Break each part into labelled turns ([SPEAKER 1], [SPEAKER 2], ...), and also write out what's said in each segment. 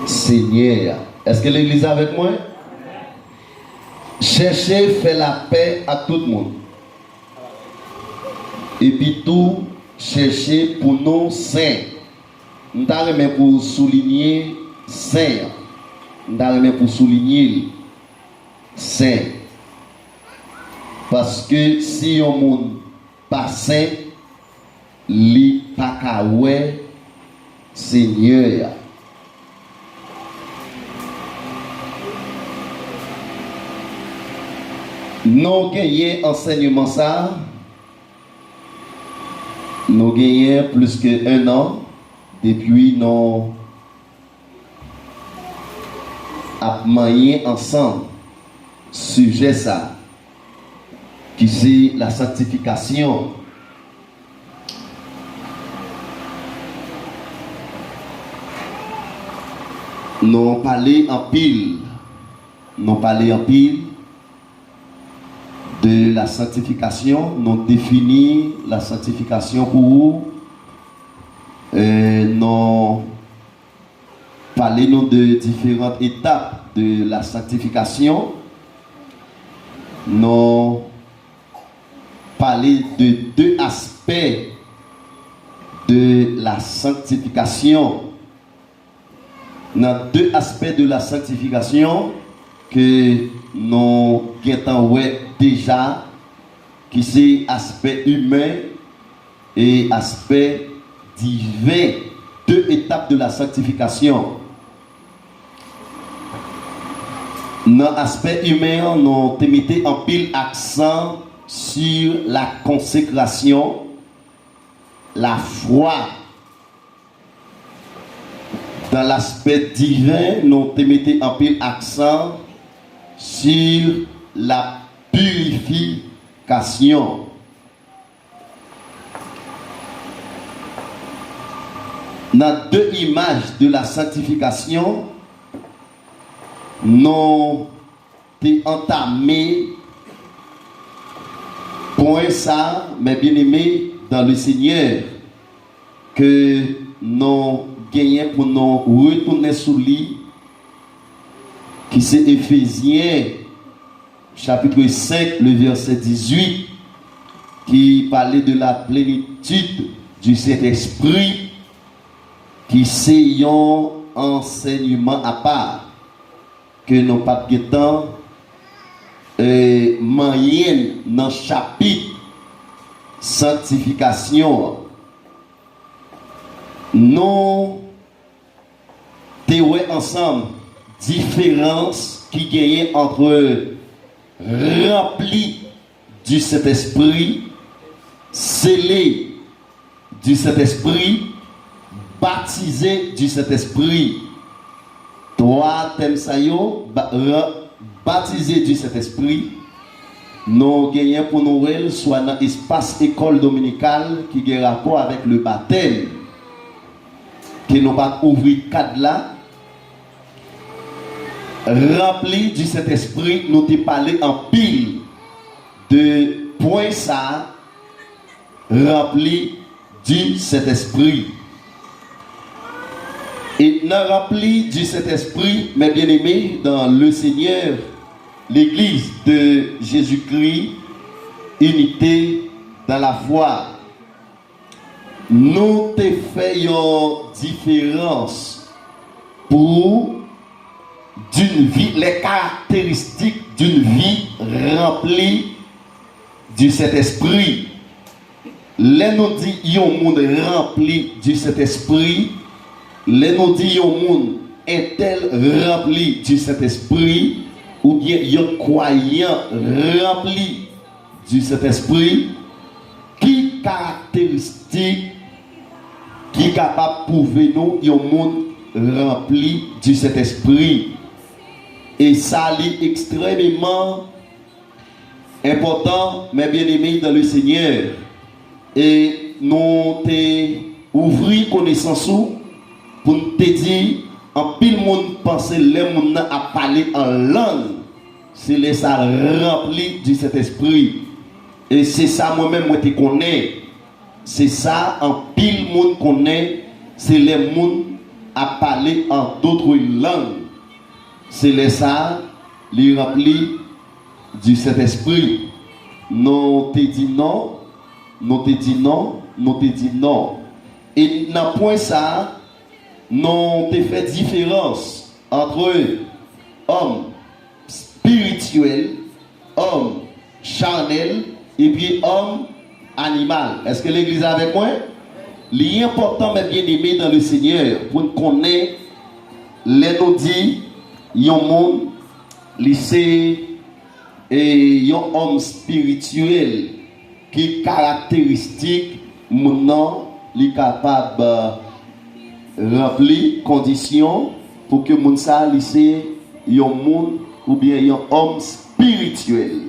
[SPEAKER 1] Seigneur. Est-ce que l'église est avec moi? Cherchez faire la paix à tout le monde. Et puis tout, chercher pour nous saints. Nous avons pour souligner saint. Nous avons pour souligner saint. Parce que si on monde pas saint, li pas kawè Seigneur. Nous gagnons enseignement ça. Nous gagnons plus que 1 an depuis nous avons manié ensemble sujet ça qui c'est la sanctification. Nous parlé en pile. Nous parlé en pile de la sanctification. Nous définit la sanctification pour vous. Nous parlé de différentes étapes de la sanctification. Nous parlé de 2 aspects de la sanctification. Dans 2 aspects de la sanctification que nous avons déjà, qui c'est aspect humain et aspect divin. 2 étapes de la sanctification. Dans l'aspect humain, nous mettons en pile accent sur la consécration, la foi. Dans l'aspect divin, nous mettons en pile accent sur la purification. Dans 2 images de la sanctification, nous avons entamé point ça, mes bien-aimés, dans le Seigneur, que nous gagnons pour nous retourner sous lui, qui c'est Éphésiens, chapitre 5, le verset 18, qui parlait de la plénitude du Saint-Esprit, qui c'est un enseignement à part, que nous pas de temps moyenne dans le chapitre sanctification. Nous avons ensemble différence qui gagne entre rempli du Saint-Esprit, scellé du Saint-Esprit, baptisé du Saint-Esprit. 3 thèmes ça yo, baptisé du Saint-Esprit. Nous gagnons pour nous soit dans l'espace école dominicale qui a rapport avec le baptême. Que nous pas ouvrir cadre là. Rempli du Saint-Esprit, nous te parlé en pile de points ça, rempli du Saint-Esprit. Et dans rempli du Saint-Esprit, mes bien-aimés, dans le Seigneur, l'Église de Jésus-Christ, unité dans la foi, nous te faisons différence pour d'une vie, les caractéristiques d'une vie remplie du Saint-Esprit. Les nous dit un monde rempli du Saint-Esprit, les nous dit un monde est-elle rempli du Saint-Esprit, ou bien un croyant rempli du Saint-Esprit, qui caractéristique qui est capable de prouver nous un monde rempli du Saint-Esprit. Et ça est extrêmement important, mes bien-aimés dans le Seigneur. Et nous t'ouvrir connaissance pour te dire, en pile monde penser les monde à parler en langue, c'est les ça rempli du Saint-Esprit. Et c'est ça moi-même moi te connais. C'est ça en pile monde connaît, c'est les monde à parler en d'autres langues. C'est les ça, les remplis du Saint-Esprit. Non, te dit non, non, te dit non, non, te dit non. Et dans point ça, non, te fait différence entre homme spirituel, homme charnel et puis homme animal. Est-ce que l'église est avec moi? L'important, mes bien-aimés dans le Seigneur, pour nous connaître, les nous dit, il y a un monde, lycée, et un homme spirituel qui est caractéristique, maintenant, il est capable de remplir conditions pour que mon ça lycée, il y a un monde ou bien il y a un homme spirituel.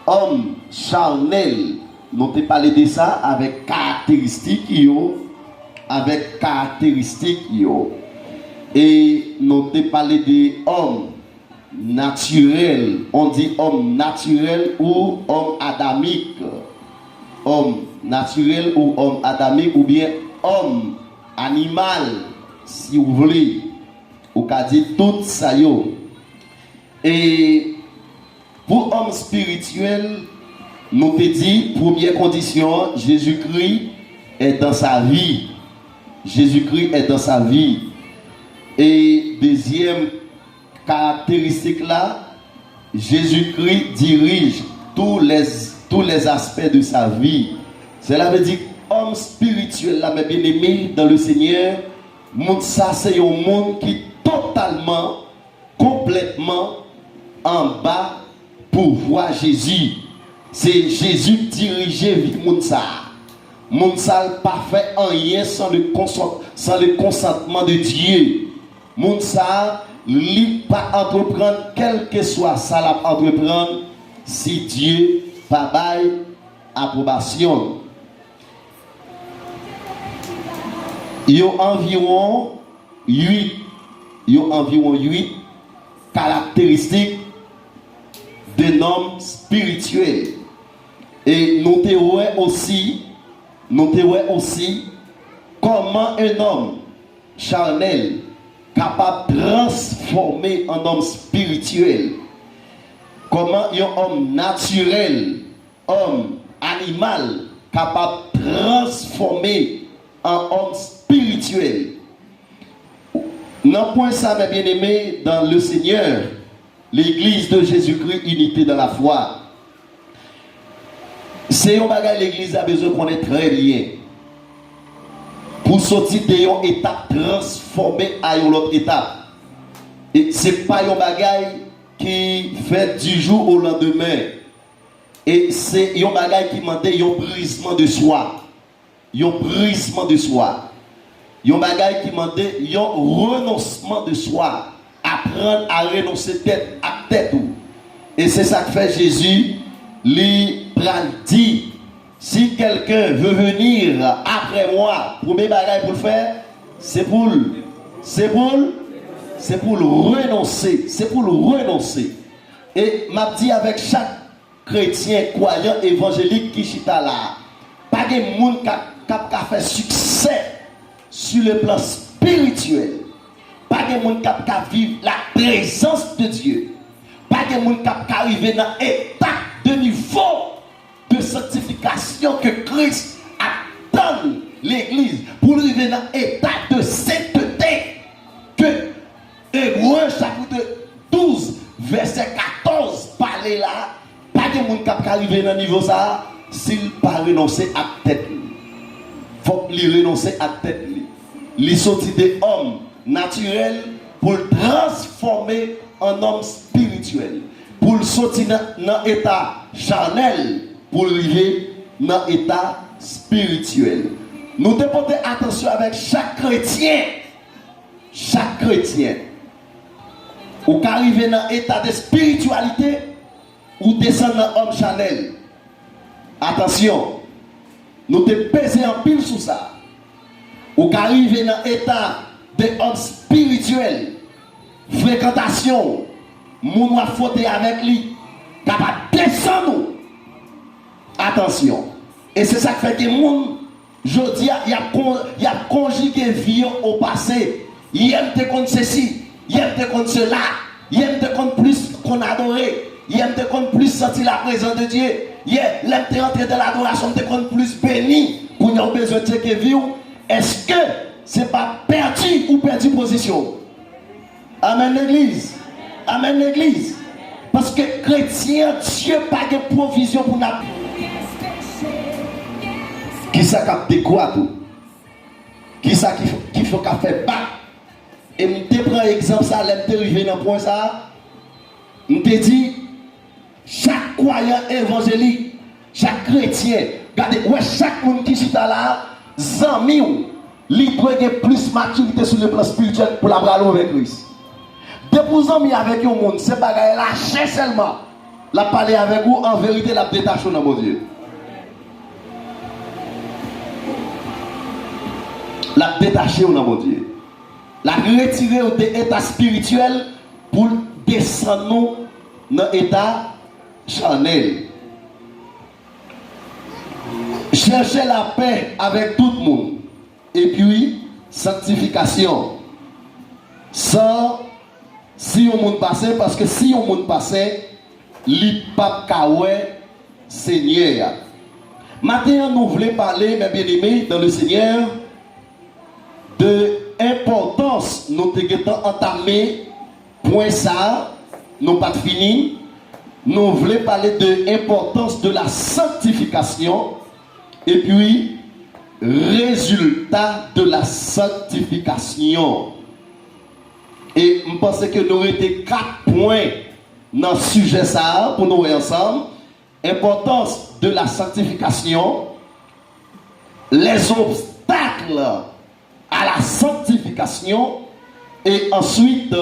[SPEAKER 1] Homme charnel, nous avons parlé de ça avec caractéristiques, avec caractéristiques. Et nous avons parlé de homme naturel. On dit homme naturel ou homme adamique. Homme naturel ou homme adamique ou bien homme animal, si vous voulez. Ou qu'a dit tout ça. Et pour homme spirituel, nous te dit, première condition, Jésus-Christ est dans sa vie. Jésus-Christ est dans sa vie. Et deuxième caractéristique là, Jésus-Christ dirige tous les aspects de sa vie. Cela veut dire homme spirituel là, mes bien-aimés dans le Seigneur, ça c'est un monde qui est totalement, complètement en bas pour voir Jésus. C'est Jésus diriger vie Mounsa. Mounsa pas fait rien sans le consentement de Dieu. Mounsa lui pas entreprendre quel que soit ça la entreprendre si Dieu pas bail approbation. Il y a environ 8 caractéristiques d'un homme spirituel. Et nous te aussi comment un homme charnel capable de transformer un homme spirituel. Comment un homme naturel, homme animal capable de transformer un homme spirituel. Non point ça, mes bien-aimés, dans le Seigneur, l'église de Jésus-Christ, unité dans la foi. C'est un bagage l'église a besoin qu'on ait très bien. Pour sortir d'une étape transformée à une autre étape. Et ce n'est pas un bagage qui fait du jour au lendemain. Et c'est un bagage qui demande un brisement de soi. Un brisement de soi. Un bagage qui demande un renoncement de soi. Apprendre à renoncer tête à tête. Et c'est ça que fait Jésus. Lui dit, si quelqu'un veut venir après moi, premier bagage pour le faire, c'est pour renoncer. C'est pour le renoncer. Et m'a dit avec chaque chrétien, croyant, évangélique qui chita là, pas de monde qui a fait succès sur le plan spirituel. Pas de monde qui a vivre la présence de Dieu. Pas de monde qui a arrivé dans l'état de niveau de sanctification que Christ attend l'église pour arriver dans l'état de sainteté que Hébreux chapitre 12 verset 14 parle là. Pas de monde qui a arrivé dans niveau ça s'il pas renoncer à tête. Faut lui renoncer à tête. Il sorti des hommes naturels pour le transformer en homme spirituel. Pour le sortir dans l'état charnel, pour arriver dans l'état spirituel. Nous devons porter attention avec chaque chrétien. Chaque chrétien. Ou qu'arriver dans l'état de spiritualité, ou descendre dans l'homme charnel. Attention. Nous devons peser en pile sur ça. Ou qu'arriver dans l'état de homme spirituel. Fréquentation. Moun a fauté avec lui, capable de descendre. Attention. Et c'est ça qui fait que moun Je dis, il y a conjugué vie au passé. Il aime te contre ceci, il aime te contre cela, il aime te contre plus qu'on adorait, il aime te contre plus sentir la présence de Dieu. Il aime te entrer dans l'adoration, te contre plus béni pour nous avoir besoin de checker vie. Est-ce que c'est pas perdu ou perdu position? Amen l'église. Amen l'église. Parce que chrétien, Dieu n'a pas de provision pour nous. Qui ça capte quoi tout? Qui ça qui faut qu'à faire pas? Et je te prends exemple ça, je te arrivé dans le point ça. Je te dis, chaque croyant évangélique, chaque chrétien, regardez, ouais, chaque monde qui est là, zami, il doit avoir plus maturité sur le plan spirituel pour la parler avec Christ. De vous amis avec un monde, c'est pas lâcher seulement. La parler avec vous, en vérité, la détacher dans mon Dieu. La détacher dans mon Dieu. La retirer de l'état spirituel pour descendre dans l'état charnel. Chercher la paix avec tout le monde. Et puis, sanctification. Sans si on monde passait, parce que si on monde passait, li pape kawé Seigneur. Maintenant, nous voulons parler, mes bien-aimés, dans le Seigneur, de l'importance, nous avons entamé, point ça, nous pas fini. Nous voulons parler de l'importance de la sanctification et puis résultat de la sanctification. Et je pense que nous avons été 4 points dans ce sujet ça pour nous voir ensemble. Importance de la sanctification, les obstacles à la sanctification et ensuite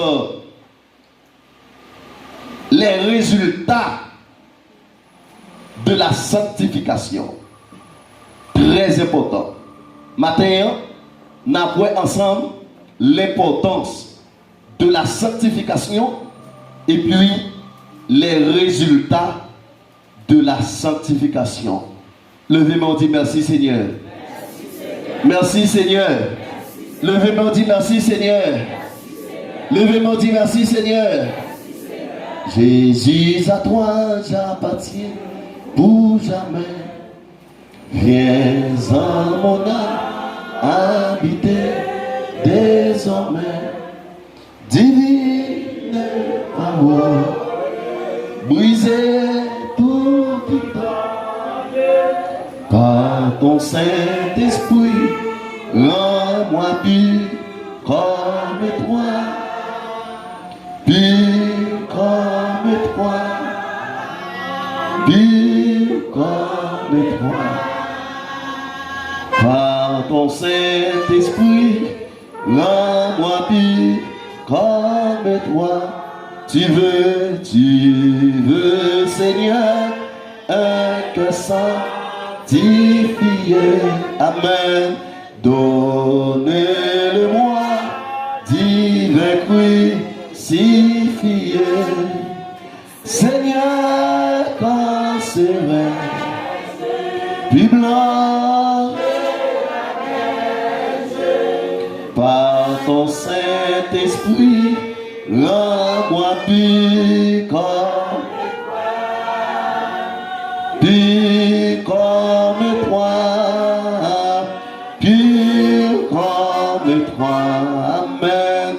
[SPEAKER 1] les résultats de la sanctification. Très important. Maintenant, nous avons ensemble l'importance de la sanctification et puis les résultats de la sanctification. Levez-moi, dit merci Seigneur. Merci Seigneur. Levez-moi, dit merci Seigneur. Levez-moi, dit merci Seigneur. Jésus, à toi j'appartiens pour jamais. Viens en mon âme habiter désormais. Divine parole, briser tout temps. Par ton Saint-Esprit, rends-moi pur comme toi. Pur comme toi. Pur comme toi. Par ton Saint-Esprit, rends-moi pur comme toi. Tu veux, Seigneur, un cœur sanctifié. Amen. Donnez-le-moi, divin crucifié. Seigneur, quand serait plus blanc par ton Saint-Esprit, rends-moi pur comme toi, pur comme toi, amen.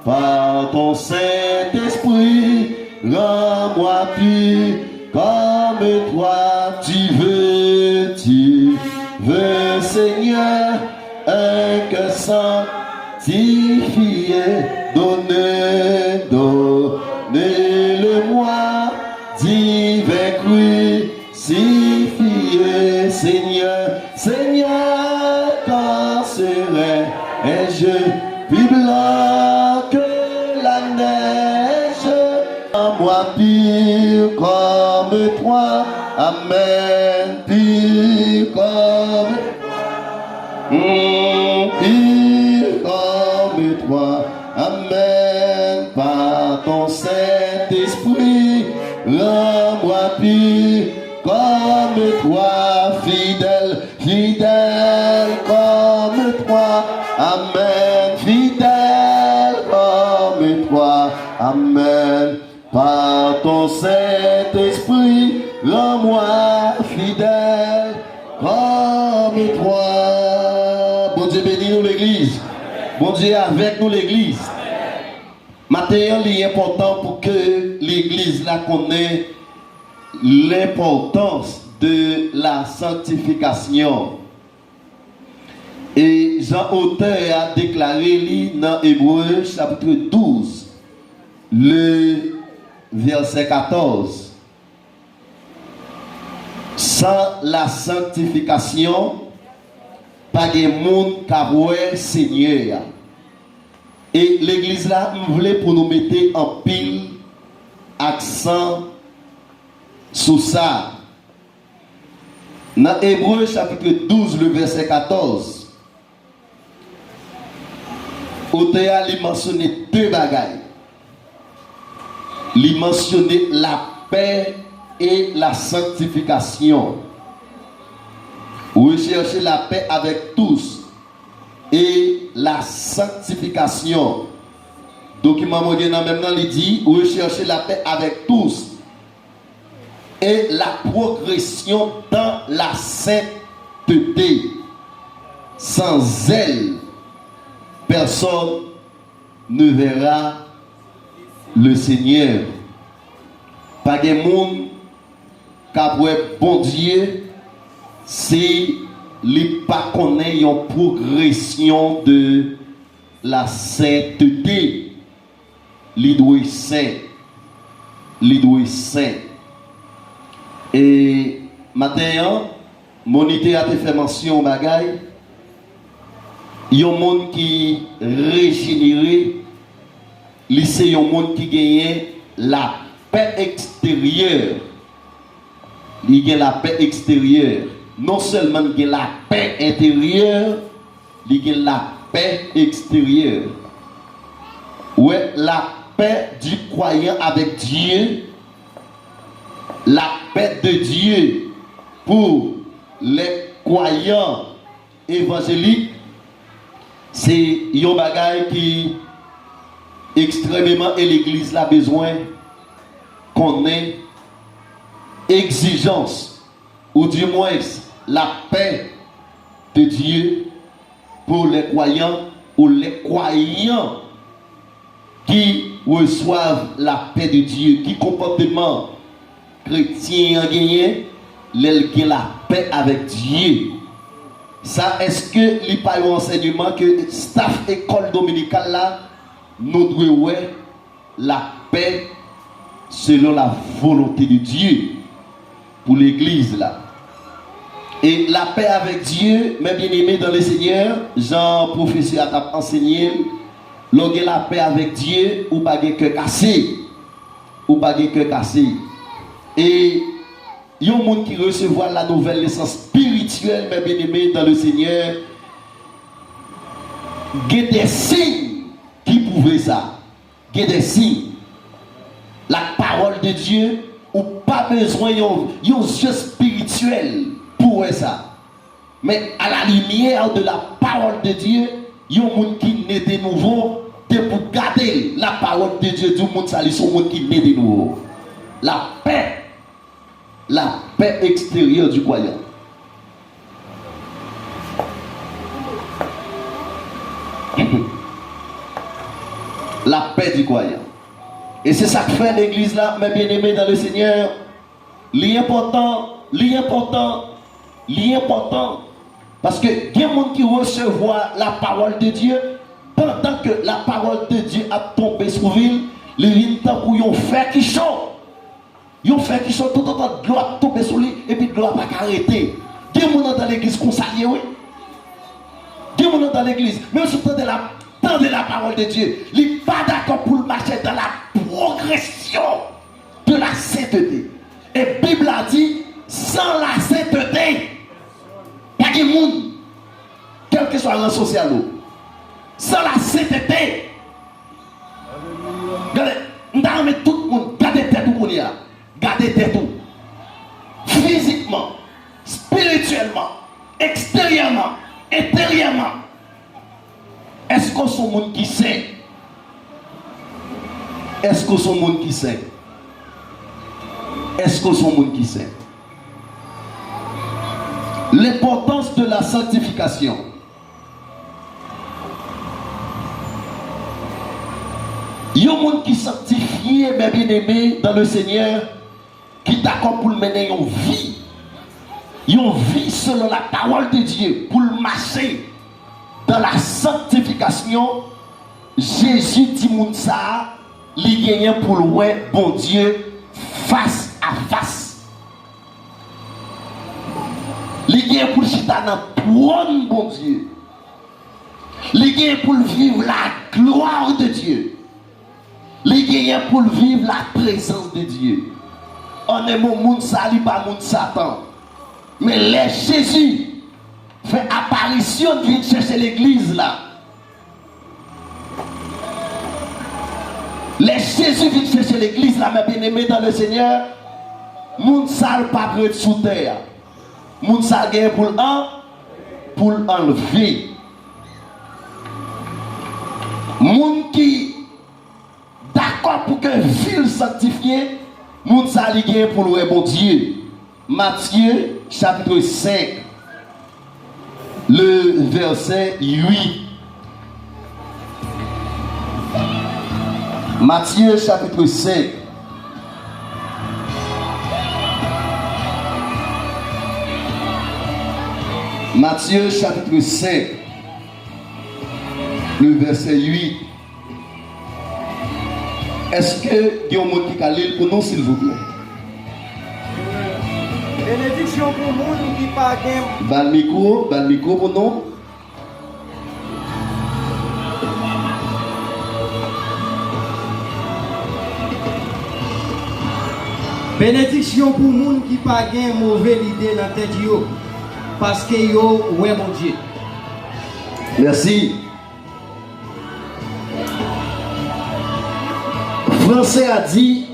[SPEAKER 1] Par ton Saint-Esprit, rends-moi pur comme toi. Tu veux, Seigneur, un cœur sanctifié. Donnez-le-moi, divin crucifié. Seigneur, quand serai-je plus blanc que la neige? Moi pur comme toi, amen, pur comme pur comme toi, amen. Par ton Saint-Esprit, rends-moi pur comme toi, fidèle moi. Amen. Fidèle comme toi. Amen. Par ton Saint-Esprit, rends-moi fidèle comme toi. Bon Dieu bénis nous l'église. Bon Dieu avec nous l'église. Maintenant, il est important pour que l'église la connaisse l'importance de la sanctification. Et Jean auteur a déclaré dans Hébreux chapitre 12, le verset 14. Sans la sanctification, pas de monde qui a Seigneur. Et l'église là, nous voulons pour nous mettre en pile accent sur ça. Dans Hébreux chapitre 12, le verset 14, auteur a mentionné deux bagailles. Il mentionné la paix et la sanctification. Recherchez la paix avec tous et la sanctification. Document maintenant il dit recherchez la paix avec tous et la progression dans la sainteté. Sans elle, personne ne verra le Seigneur. Pas de monde qui a bon Dieu si il pas connaît une progression de la sainteté. Il doit être saint. Il doit être saint. Et maintenant, Monité a fait mention au bagaille. Il y a un monde qui régénéré. C'est un monde qui gagne la paix extérieure. Il gagne la paix extérieure. Non seulement il gagne la paix intérieure, il gagne la paix extérieure. Ouais, la paix du croyant avec Dieu, la paix de Dieu pour les croyants évangéliques, c'est un bagage qui extrêmement et l'église a besoin qu'on ait exigence ou du moins la paix de Dieu pour les croyants ou les croyants qui reçoivent la paix de Dieu, qui comportement chrétien a gagné, la paix avec Dieu. Ça, est-ce que il n'y a pas un enseignement que staff école dominicale là, nous devons la paix selon la volonté de Dieu pour l'église là. Et la paix avec Dieu, mes bien-aimés dans le Seigneur, Jean, professeur, a enseigné, lorsque la paix avec Dieu, ou pas de cœur cassé. Ou pas de cœur cassé. Et il y a un monde qui recevoir la nouvelle naissance spirituelle, mes bien-aimés dans le Seigneur, il y a des signes qui prouvent ça. Il y a des signes. La parole de Dieu, ou pas besoin d'un yeux spirituel pour ça. Mais à la lumière de la parole de Dieu, il y a un monde qui naît de nouveau, de pour garder la parole de Dieu, du monde salut, son monde qui naît de nouveau. La paix extérieure du croyant. La paix du croyant. Et c'est ça que fait l'église là, mes bien-aimés dans le Seigneur. L'important, parce que il y a des gens qui reçoivent la parole de Dieu, pendant que la parole de Dieu a tombé sur ville, les temps où ils ont fait qui chaud. Ils ont fait qui chaud, tout le temps de l'eau a tombé sur lui, et puis de l'eau n'a pas arrêté. Il y a des gens dans l'église consacrés, oui. Il y a des gens dans l'église, mais surtout de la parole de Dieu. Il n'est pas d'accord pour marcher dans la progression de la sainteté. Et la Bible a dit, sans la sainteté, il y a des gens, quel que soit le social, sans la sainteté, regardez, nous avons tout le monde, gardez tête tout le monde, gardez tête tout. Physiquement, spirituellement, extérieurement, intérieurement, Est-ce qu'on son monde qui sait? Est-ce qu'on son monde qui sait? Est-ce qu'on son monde qui sait? L'importance de la sanctification. Il y a un monde qui sanctifie, mes bien-aimés, dans le Seigneur, qui d'accord pour mener une vie. Une vie selon la parole de Dieu, pour marcher dans la sanctification. Jésus dit Mounsa, il gagne pour le ouais, bon Dieu, face à face. Il gagne pour chita dans trône, bon Dieu. Il gagne pour vivre la gloire de Dieu. Il gagne pour vivre la présence de Dieu. On est mon monde sali, pas mon Satan. Mais les Jésus fait apparition, vient chercher l'église là. Les Jésus viennent chercher l'église là, mes bien-aimés dans le Seigneur. Moun sale pas prêt sous terre. Moun sale gagne pour enlever. Moun qui d'accord pour que ville sanctifiée, moun sale gagne pour le bon Dieu. Matthieu chapitre 5, le verset 8. Matthieu chapitre 5. Matthieu chapitre 5, le verset 8. Est-ce que il y a un monde qui a lu pour nous, s'il vous plaît?
[SPEAKER 2] Bénédiction pour le monde qui pas gain.
[SPEAKER 1] Ban micro pour nous.
[SPEAKER 2] Bénédiction pour le monde qui pas gain mauvaise idée dans la tête yo. Parce que yo ouais mon Dieu.
[SPEAKER 1] Merci. Français a dit,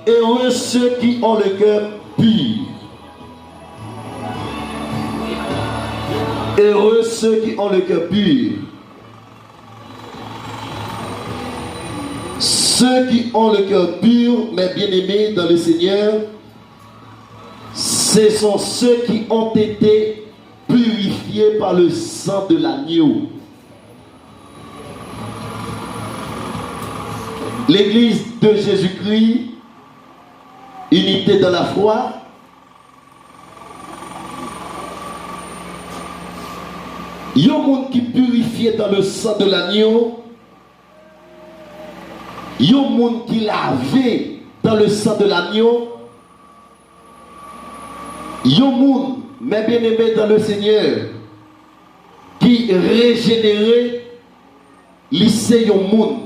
[SPEAKER 1] heureux ceux qui ont le cœur pur. Heureux ceux qui ont le cœur pur. Ceux qui ont le cœur pur, mes bien-aimés dans le Seigneur, ce sont ceux qui ont été purifiés par le sang de l'agneau. L'église de Jésus-Christ, unité dans la foi, il y a un monde qui purifié dans le sang de l'agneau. Il y a un monde qui lavé dans le sang de l'agneau. Il y a un monde, mes bien-aimés dans le Seigneur, qui régénéré. C'est un monde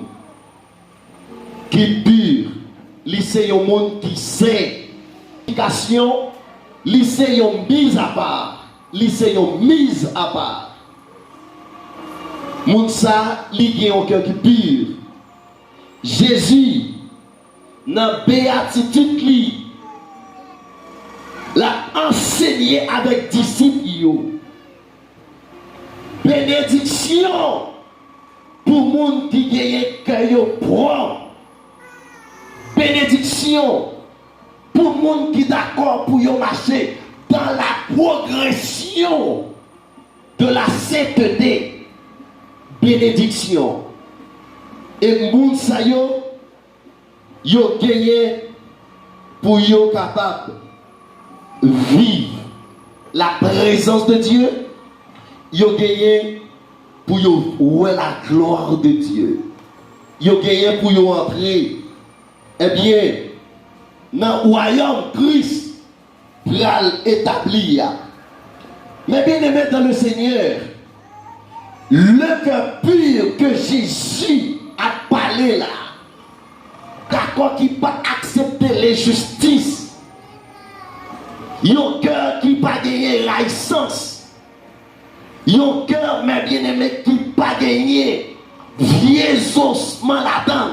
[SPEAKER 1] qui pur. C'est un monde qui saint. C'est une mise à part. C'est une mise à part. Moun sa, li gen un cœur qui pur. Jésus, dans béatitude li, l'a enseigné avec disciples yo. Bénédiction pour moun qui gagne cœur propre. Bénédiction pour moun qui d'accord pour yo marcher dans la progression de la sainteté. Bénédiction. Et moun sa yo gagné pour yo capable vivre la présence de Dieu. Yo gagné pour yo ouais la gloire de Dieu. Yo gagné pour yo entrer. Eh bien, dans le royaume Christ pral établi. Mais bien aimé dans le Seigneur, le cœur pur que Jésus a parlé là, d'accord qui pas accepter l'injustice, un cœur qui pas gagner la licence, un cœur, mes bien-aimés, qui pas gagner vieux ossements là-dedans,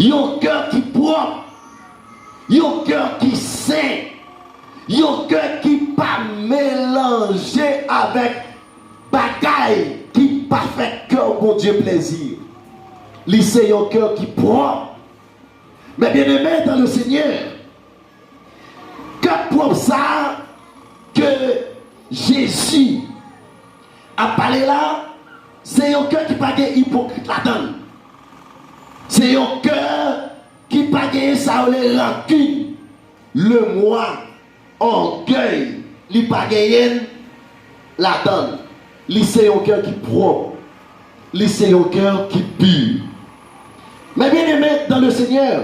[SPEAKER 1] un cœur qui propre, un cœur qui saint, un cœur qui pas mélangé avec bagaille qui pas fait que cœur pour Dieu plaisir. C'est un cœur qui propre. Mais bien aimé dans le Seigneur, que pour ça que Jésus a parlé là, c'est un cœur qui n'a pas hypocrite là-dedans. C'est un cœur qui n'a pas ça les rancunes, le moi, orgueil, il n'a pas là-dedans. C'est un cœur qui propre. C'est un cœur qui pur. Mais bien aimé dans le Seigneur,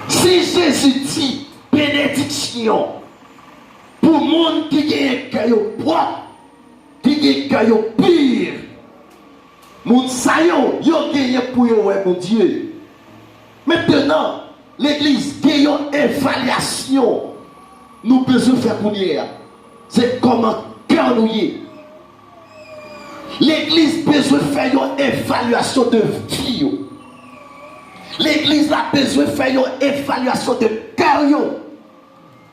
[SPEAKER 1] si Jésus dit bénédiction pour le monde qui a un cœur propre, qui a un cœur pur, moun sa yo gagné pour yo mon Dieu. Maintenant, l'église a une évaluation. Nous besoin faire pour hier. C'est comment cœur nous y est. L'église a besoin de faire une évaluation de vie. L'église a besoin de faire une évaluation de cœur.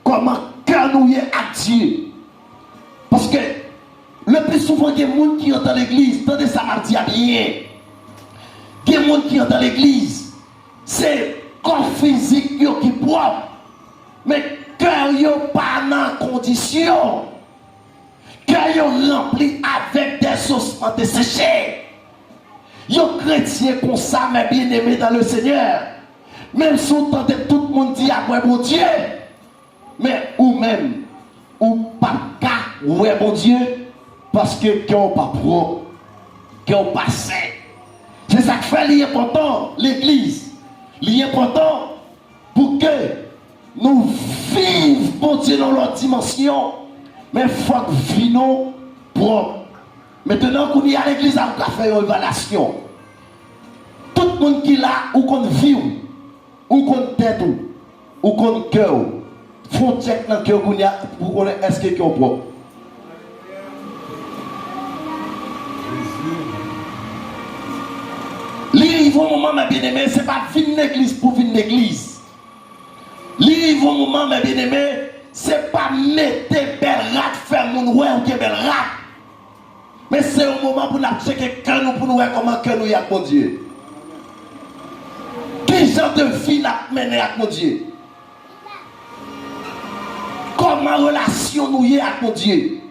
[SPEAKER 1] Comment cœur nous y est à Dieu. Parce que le plus souvent, il y a des gens qui sont dans l'église, attendez ça m'a dit bien. Il y a des gens qui sont dans l'église, c'est corps physique qui est propre, mais cœur n'est pas dans condition. Cœur est rempli avec des ossements desséchés. Ils sont chrétiens comme ça, mais bien aimés dans le Seigneur. Même si vous entendez tout le monde dire après mon Dieu, mais ou même, ou pas qu'à, ouais mon Dieu. Parce que quand on pas propre, quand on pas saint, c'est ça qui fait l'important, l'église. L'important pour que nous vivions pour Dieu dans leur dimension, mais il faut que nous vivions propre. Maintenant qu'on est à l'église, on va faire une évaluation. Tout le monde qui est là, ou qu'on vit, ou qu'on tête, ou qu'on cœur, il faut checker dans le cœur pour qu'on est-ce qu'il est propre. L'irrive au moment, mes bien-aimés, ce n'est pas venir l'église pour venir l'église. L'irrive au moment, mes bien-aimés, ce n'est pas mettre belle rate, faire mon ouais ou belle rate. Mais c'est un moment pour nous checker cœur nous, pour nous voir comment cœur nous y a avec mon Dieu. Quel genre de vie nous mené avec mon Dieu? Comment relation nous y a avec mon Dieu?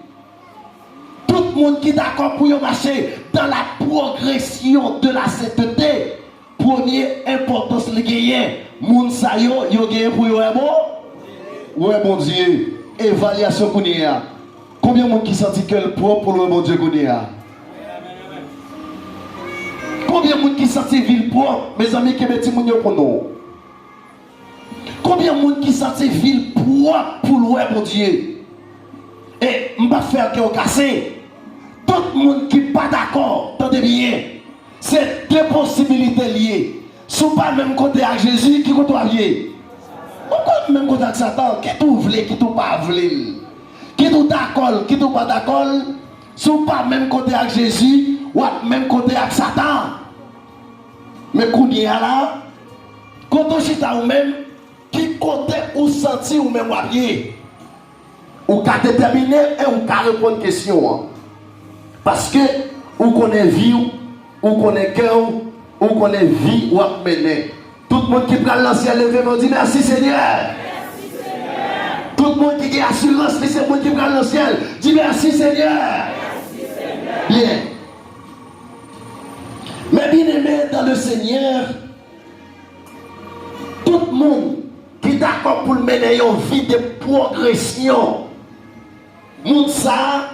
[SPEAKER 1] Tout le monde qui est d'accord pour marcher dans la progression de la sainteté, première importance le gagner, moun sa yo gagné pour yo bon? Ouais bon Dieu, évaluation qu'on y a. Combien de monde qui sentit que le propre pour le bon Dieu qu'on y a? Combien de monde qui sentit ville propre, mes amis qui mettent moun yo pour nous? Combien de monde qui sentit ville propre pour le bon Dieu? Et on va faire que cassé. Tout le monde qui n'est pas d'accord, attendez bien, c'est deux possibilités liées. Soit pas le même côté avec Jésus, qui côté avec Dieu. Pourquoi le même côté avec Satan? Qui tout voulait, qui tout pas voulait. Qui tout d'accord, qui tout pas d'accord. Soit pas le même côté avec Jésus, ou le même côté avec Satan. Mais quand il y a là, quand on chita ou même, qui côté ou senti ou même ou bien. Ou qu'à déterminer et ou qu'à répondre à une question. Parce que ou connaît vie, ou connaît cœur, ou connaît vie ou à mener. Tout le monde qui prend l'ancien levé me dit merci Seigneur. Merci Seigneur. Tout le monde qui a assurance, c'est le monde qui prend l'ancien. Dit merci Seigneur. Merci Seigneur. Bien. Mais bien aimé dans le Seigneur, tout le monde qui est d'accord pour mener une vie de progression, moun ça,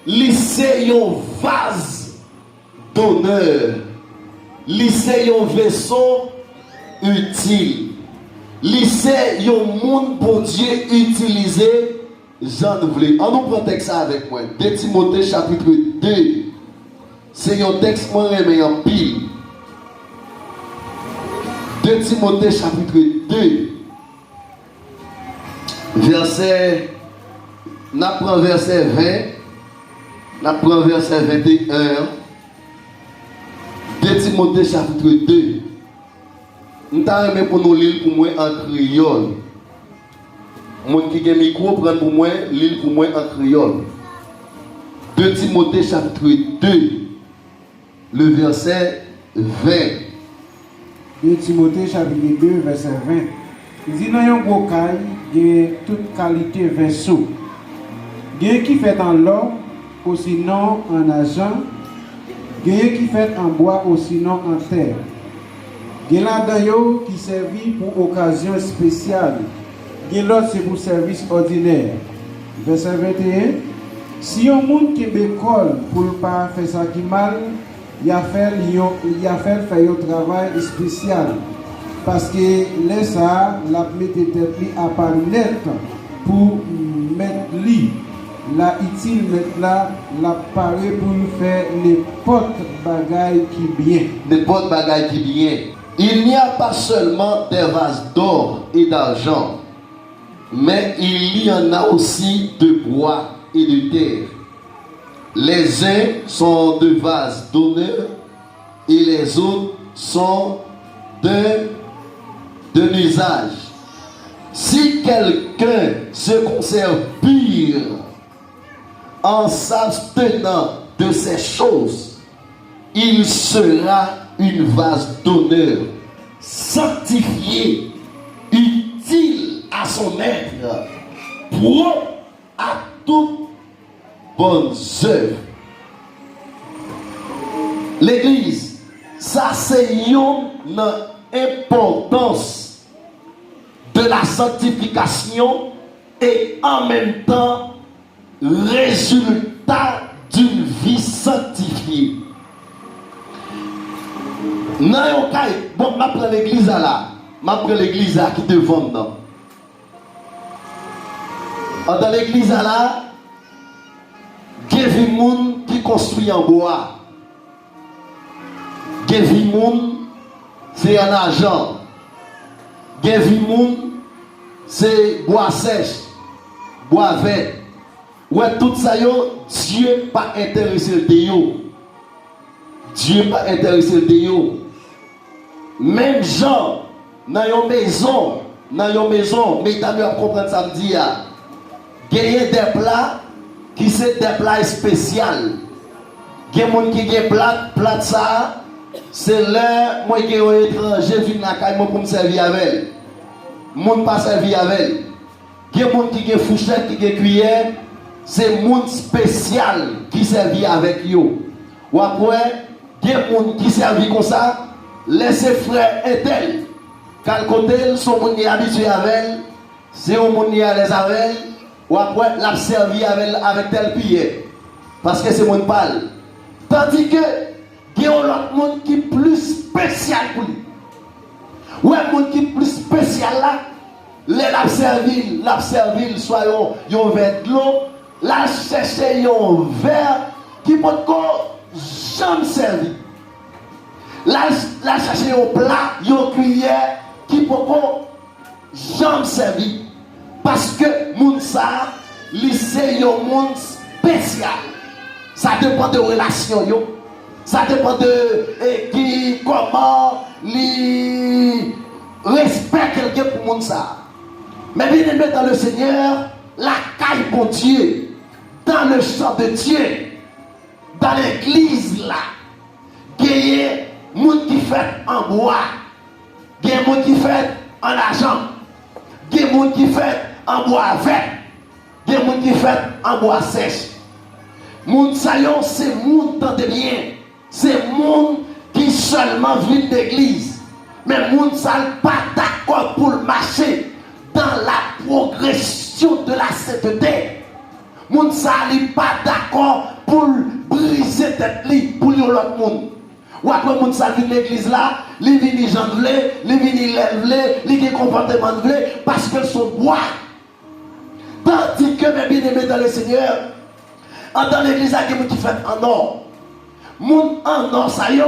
[SPEAKER 1] lycée un vase d'honneur, lycée un vaisseau utile, lycée un monde pour Dieu utilisé, j'en voulais. On nous prend texte avec moi. 2 Timothée chapitre 2. C'est un texte moi remet en pile. 2 Timothée chapitre 2. Verset, n'apprend verset 20, n'apprend verset 21. 2 Timothée chapitre 2. Nous t'avons pour nous lire pour moi en créole. Moi qui a un micro, prend pour moi, lire pour moi en créole. 2 Timothée chapitre 2, le verset 20.
[SPEAKER 3] 2 Timothée chapitre 2, verset 20. Il dit dans un beau caille, il y a toute qualité vaisseau. Il y a qui fait en l'or, ou sinon en argent. Il y a qui fait en bois, ou sinon en terre. Il y a là-dedans qui servit pour occasion spéciale. Il y a l'autre c'est pour service ordinaire. Verset 21. Si un monde qui bécole pour ne pas faire ça qui mal, il a fait faire un travail spécial. Parce que là, ça, la mette à part net pour mettre lui. Là, il mettre là, l'appareil pour faire n'importe bagaille qui bien.
[SPEAKER 1] N'importe bagaille qui bien. Il n'y a pas seulement des vases d'or et d'argent, mais il y en a aussi de bois et de terre. Les uns sont de vases d'honneur et les autres sont d'un usage. Si quelqu'un se conserve pire en s'abstenant de ces choses, il sera une vase d'honneur, sanctifié, utile à son maître, propre à toute bonne œuvre. L'église, ça c'est une importance de la sanctification et en même temps résultat d'une vie sanctifiée. Non, bon, je prends l'église là. Je prends l'église là qui te vend dedans. Dans l'église là, il y a des gens qui construisent en bois. Il y a des gens c'est en argent. Il y a des gens c'est bois sèche, bois vert. Ouais, tout ça, Dieu n'est pas intéressé de yo. Dieu n'est pas intéressé de yo. Même gens, dans une maison, mesdames, vous comprenez ça me dit, il y a des plats qui sont des plats spéciaux. Il y a des gens qui ont plat ça, c'est là, moi qui suis étranger, je viens dans pour me servir avec elle. Moun pas servi avec elle. Il y a des gens qui ont fourchette, qui ont cuillère, c'est monde spécial qui servi avec eux. Ou après, il y a des gens qui servi comme ça. Laissez frère et tel. Car côté, son monde est habitué avec elle. C'est un monde qui est à l'aise avec elle. Ou après, l'a servi avec tel cuillère. Parce que c'est mon parle. Tandis que, il y a un autre monde qui est plus spécial pour lui. Ou un monde qui est plus spécial là. L'a servi, soit un verre de l'eau. Là, chercher un verre qui peut jamais servir. Là, chercher un plat, une cuillère qui peut jamais servir. Parce que moun ça, c'est un monde spécial. Ça dépend de relation yo. Ça dépend de comment li respecte quelqu'un pour moun ça. Mais bien aimé dans le Seigneur, la caille pour Dieu, dans le champ de Dieu, dans l'église là, il y a des gens qui fait en bois, il y a des gens qui fait en argent, il y a des gens qui fait en bois vert, il y a des gens qui fait en bois sèche. Moun sayon, c'est moun tente bien, c'est moun qui seulement vient d'église, mais moun sal pas d'accord pour le marcher dans la progression de la sainteté. Moun sa li pas d'accord pour briser tête li pour l'autre monde. Ou après moun sa vient l'église là, li vini jan vle, li vini lèv vle, li gen comportement vle parce que son bois. Tandis que mes bien-aimés dans le Seigneur, dans l'église là, il y a des gens qui fait en or. Moun en or ça yo,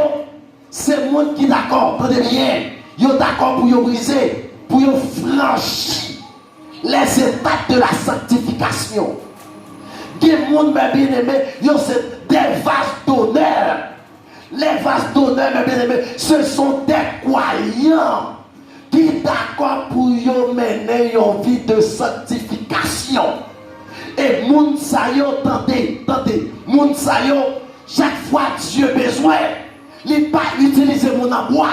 [SPEAKER 1] c'est moun qui d'accord, prenez bien, yo d'accord pour yo briser, pour yo franchir les étapes de la sanctification. Des gens bien aimés, c'est des vases d'honneur. Les vases d'honneur, mes bien aimés, ce sont des croyants qui d'accord pour yo mener une vie de sanctification. Et moun sa yo tendez, moun monde ça yo, chaque fois Dieu besoin, il pas utiliser mon bois.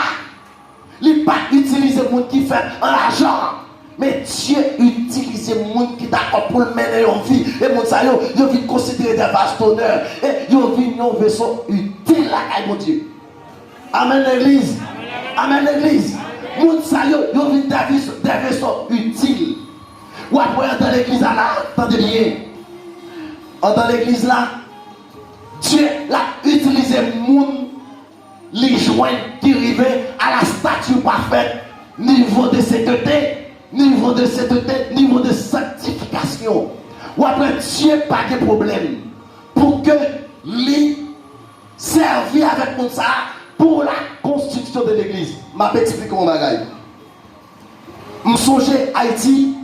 [SPEAKER 1] Il pas utiliser monde qui fait l'argent. Mais Dieu utilise les gens qui d'accord pour le mener en vie. Et mon ça yo vient considérer des bastonneurs. Et yo vient un vaisseau utile à mon Dieu. Amen l'église. Amen l'église. Mon ça yo vient des vaisseaux utiles. Ou après dans l'église là, attendez bien. Dans l'église là, Dieu l'a utilisé moun les joints qui arrivaient à la statue parfaite, niveau de sainteté. Niveau de sainteté, niveau de sanctification. Ou après Dieu pas de problème pour que lui servi avec mon ça pour la construction de l'église. Je vais expliquer mon bagage. Je songe Haïti.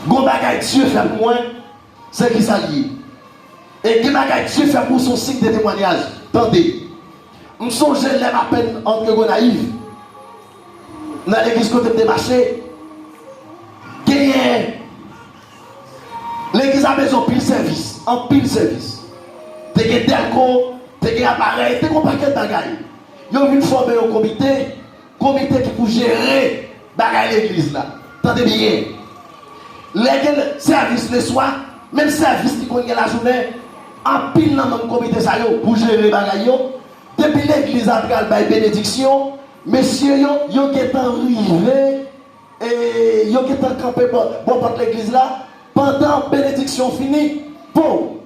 [SPEAKER 1] Gon bagage Dieu fait pour moi, c'est qui ça lié. Et qui bagage Dieu fait pour son signe de témoignage. Attendez. Je songe les à peine entre naïf. Dans l'église côté de marché, l'église a besoin de pile service, en pile service. Tu as des delco, tu as des appareils, tu as un paquet de bagailles. Ils ont former un comité qui peut gérer l'église là. Attendez bien. Les services le soir, même service qui connaît la journée, en pile dans le même comité ça pour gérer les bagailles. Depuis l'église a pris la bénédiction. Messieurs, yo qui est arrivé et yo qui est campé bon pour l'église là, pendant la bénédiction finie, bon,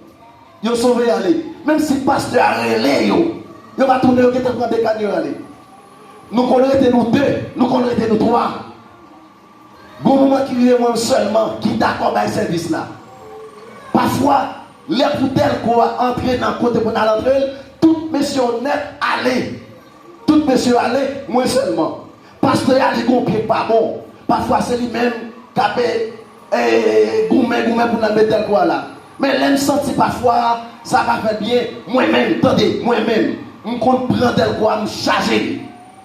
[SPEAKER 1] yo sauvé aller. Même si le pasteur a relé, yo va tourner, yo qui est en train de gagner aller. Nous connaissons nous deux, nous connaissons nous trois. Bon moment qui est moi seulement, qui d'accord avec ce service là. Parfois, les poutelles qu'on a entré dans le côté pour aller entrer, tout monsieur net aller. Tout monsieur allait, moi seulement. Parce que il y a des pas bon. Parfois c'est lui-même qui a fait gourmet pour nous mettre quoi là. Mais l'aime senti parfois, ça va faire bien. Moi-même, attendez, moi-même, je compte prendre tel quoi, me charger.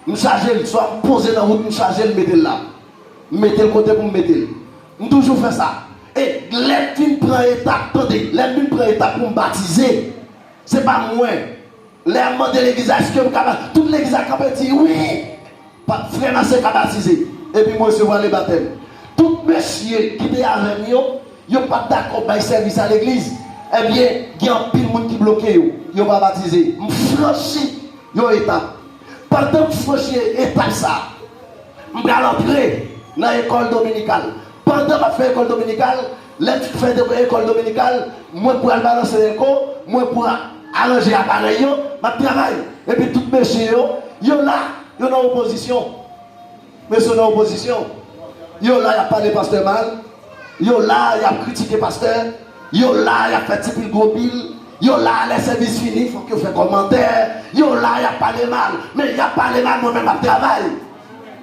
[SPEAKER 1] Me charger, soit me poser dans la route, me charger, me mettre là. Me mettre le côté pour me mettre. Je toujours fait ça. Et les filles prennent étape, attendez, les filles prennent étape pour me baptiser. C'est pas moi. Les membres de l'église, est-ce que toute l'église a dit oui, frère, c'est baptisé. Et puis moi, je vois les baptêmes. Tout monsieur qui est avec nous, il n'est pas d'accord avec le service à l'église. Eh bien, il y a un pile de monde qui bloque, il n'est pas baptisé. Je franchis une étape. Pendant que je franchis l'étape, je vais entrer dans l'école dominicale. Pendant que je fais l'école dominicale, là, je fais l'école dominicale, moi pour aller balancer l'école, moi pour arranger l'appareil, je travaille. Et puis tout monsieur, ils sont là, ils sont en opposition. Mais ils sont en opposition. Ils sont là, il a parlé pasteur mal. Ils sont là, il a critiqué pasteur. Ils sont là, il a fait petit gros pile. Ils sont là, les services finis, il faut qu'ils fassent commentaire. Ils sont là, il a parlé mal. Mais il a parlé mal, moi-même, je travaille.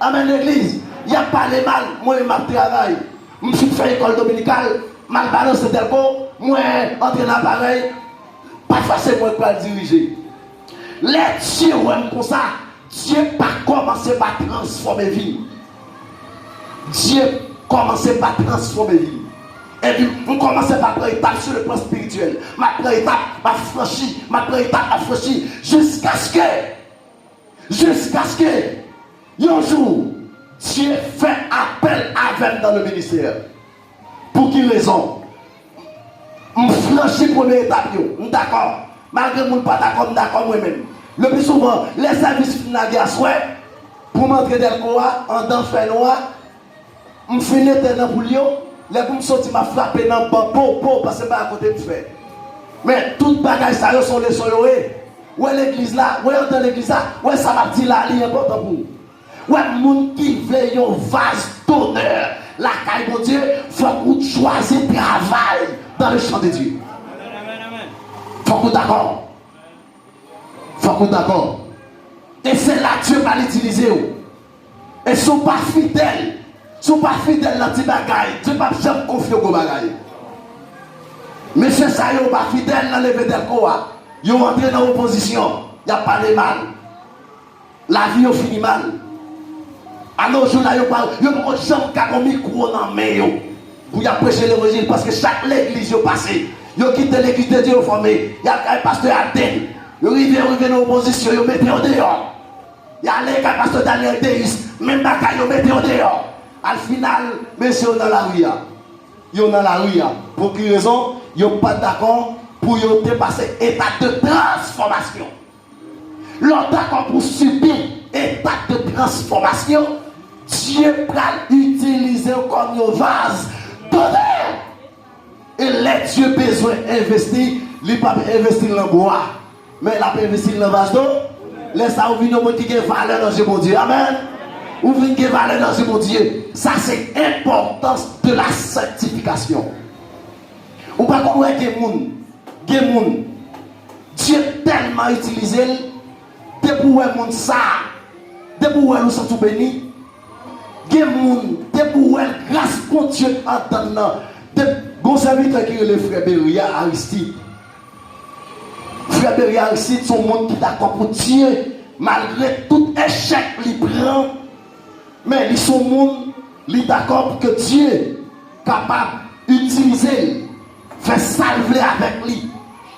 [SPEAKER 1] Amen l'église. Il a parlé mal, moi-même, je travaille. Je suis fait l'école dominicale, mal balancé tel coup, moi, entrer dans l'appareil. Parfois c'est moi qui vais le diriger. Les dieux comme ça, Dieu pas commencé par transformer vie. Dieu commençait par transformer vie. Et puis, vous commencez par prendre étape sur le plan spirituel. Ma première étape, ma franchie, jusqu'à ce que, un jour, Dieu fait appel avec dans le ministère. Pour quelle raison? Je franchis la première étape, d'accord. Malgré que je ne suis pas d'accord moi-même. Le plus souvent, les services finagés à souhait, pour m'entrer dans le corps, en dans fait noir, je finis dans le bouillon, les pour me sortir, je frappe dans le banc, parce que je ne à côté de faire. Mais tout bagage, ça sont les soyoés. Où est l'église là? Où est dans l'église là? Où est ça va dire là? C'est important pour vous. Où est le monde qui veut un vase d'honneur? La caille de Dieu, il faut qu'on choisisse le travail dans le champ de Dieu. Il faut qu'on d'accord. Il faut qu'on d'accord. Et c'est là que Dieu va l'utiliser. Et ils ne sont pas fidèles. Ils ne sont pas fidèles dans les bagailles. Dieu ne va jamais confier aux bagailles. Mais c'est ça, ils ne sont pas fidèles dans les vedelles. Ils ont entré dans l'opposition. Ils ont parlé mal. La vie a fini mal. Alors, je n'ai pas de micro dans la main. pour y prêcher l'évangile parce que chaque l'église est passée. Ils ont quitté l'église de Dieu formé. Il y a un pasteur Aden. Ils arrivent en opposition, ils mettent en dehors. Il y a les pasteur Daniel Deus, même bataille, ils mettent en dehors. Al final, messieurs, dans la rue. Ils sont dans la rue. Pour quelle raison? Ils sont pas d'accord pour dépasser l'état de transformation. L'on d'accord pour subir l'état de transformation. Dieu peut utiliser comme un vase d'honneur. Et les dieux besoin d'investir, il ne peut pas investir dans le bois, mais il peut investir dans le vase d'eau. Laisse ça ouvrir nos qui ont valeur dans ce bon Dieu. Amen. Ouvrir qui valeur dans ce bon Dieu. Ça, c'est l'importance de la sanctification. Ou pas comment est-ce que Dieu tellement utilisé, depuis où est monde ça, depuis où nous sommes tout bénis. Depuis où est grâce pour Dieu entendant. Bon serviteur qui est le frère Beria Aristide. Frère Beria Aristide, son monde qui est d'accord pour Dieu, malgré tout échec qu'il prend. Mais ils sont monde, ils sont d'accord pour que Dieu est capable d'utiliser, faire salver avec lui.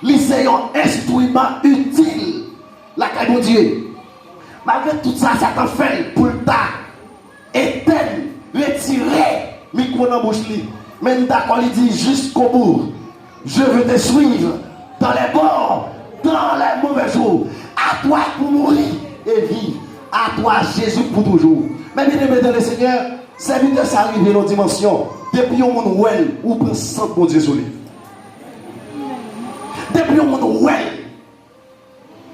[SPEAKER 1] Ils sont un instrument utile. La caille de Dieu. Malgré tout ça, ça t'a fait pour le temps. Éteindre, retirer le micro dans la bouche. Même d'accord, il dit jusqu'au bout. Je veux te suivre dans les bons, dans les mauvais jours. À toi pour mourir et vivre. À toi, Jésus, pour toujours. Mais bien aimé dans le Seigneur, c'est vite que ça arrive dans nos dimensions. Depuis au monde well, ou présent pour Dieu sur lui. Depuis au monde well,